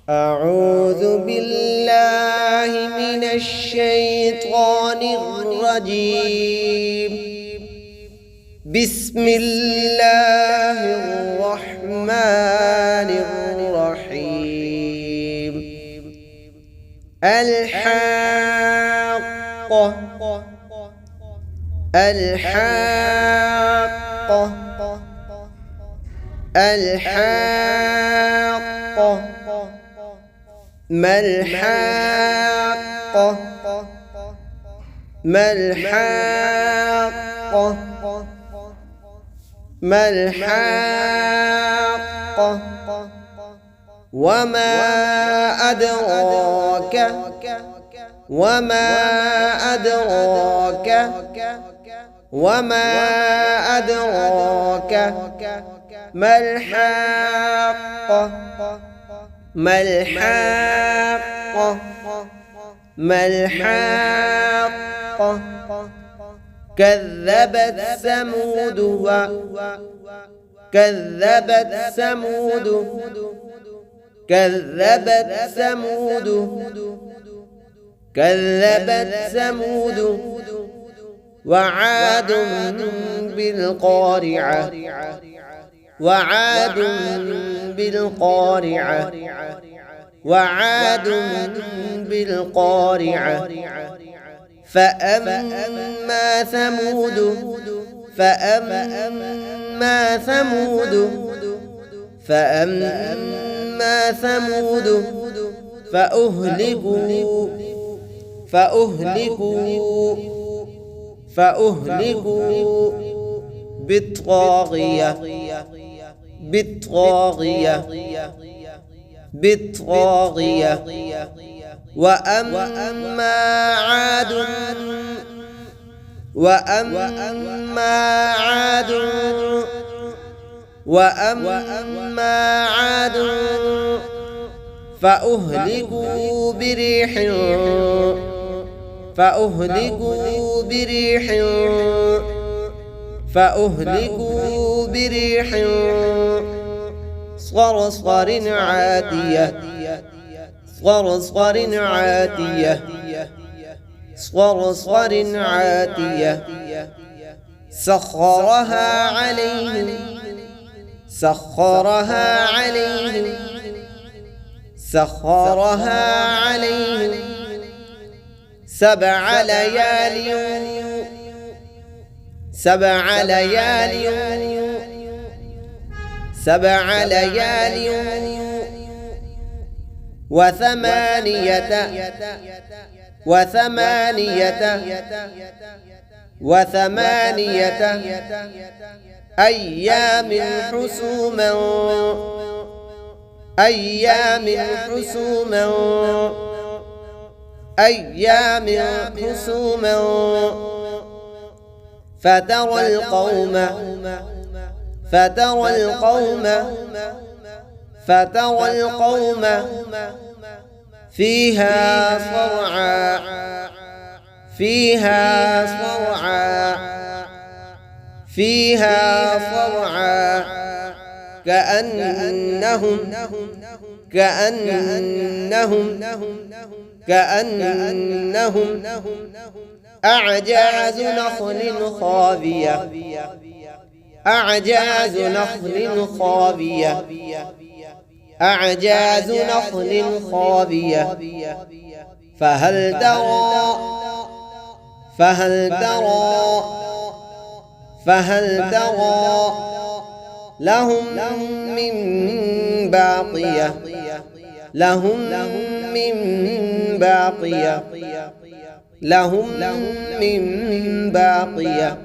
أعوذ بالله من الشيطان الرجيم. بسم الله الرحمن الرحيم. الحاقة الحاقة الحاقة. ما الحاقة؟ ما الحاقة؟ ما الحاقة؟ وما أدراك؟ وما أدراك؟ وما أدراك؟ ما الحاقة؟ ما الحاقة؟ ما الحاقة؟ كذبت ثمود كذبت ثمود كذبت ثمود كذبت ثمود وعاد بالقارعة وعاد بالقارعة وعاد بالقارعة. فأما ثمود فأما ثمود فأما ثمود فأهلكوا فأهلكوا فأهلكوا بالطاغية بالطاغية بالطاغية. وأما عاد وأما عاد وأما عاد فأهلكوا بريح فأهلكوا بريح فأهلكوا بريح صرصر عاتية صرصر عاتية صرصر عاتية. سخرها عليهم سخرها عليهم سخرها عليهم 7 ليال 7 ليال 7 ليال وثمانية أيام حسوما أيام حسوما أيام حسوما. فترى القوم فيها صرعى فيها صرعى فيها صرعى كأنهم أعجاز نخل خاوية أعجاز نخل خاوية أعجاز نخل خاوية. فهل ترى لهم من باقية لهم من باقية لهم من باقية.